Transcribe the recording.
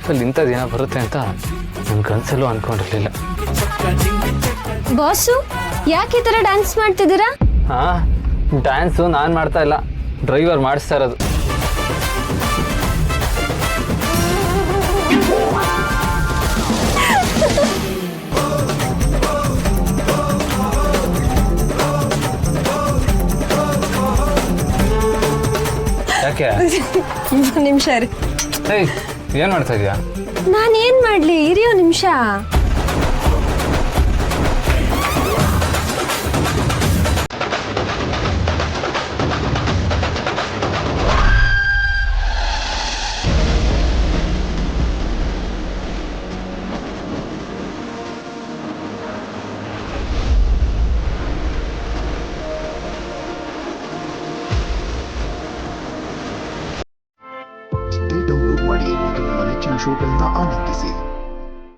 ಲೈಫಲ್ಲಿ ಇಂಥ ದಿನ ಬರುತ್ತೆ ಅಂತ ನನ್ನ ಕನಸಲ್ಲೂ ಅಂದ್ಕೊಂಡಿರಲಿಲ್ಲ. ಬಾಸು, ಯಾಕೆ ಈ ಥರ ಡ್ಯಾನ್ಸ್ ಮಾಡ್ತಿದ್ದೀರಾ? ಹಾಂ, ಡ್ಯಾನ್ಸು ನಾನು ಮಾಡ್ತಾ ಇಲ್ಲ, ಡ್ರೈವರ್ ಮಾಡಿಸ್ತಾ ಇರೋದು. ಯಾಕೆ? ನಿಮಿಷ ರೀ. ಏಯ್, ಏನು ಮಾಡ್ತಾ ಇದೀಯಾ? ನಾನೇನ್ ಮಾಡ್ಲಿ, ಇರಿಯೋ ನಿಮಿಷ. ಡೌನ್ಲೋಡ್ ಮಾಡಿ ಮತ್ತು ನೆಚ್ಚಿನ ಶೋಗಳನ್ನ ಆನಂದಿಸಿ.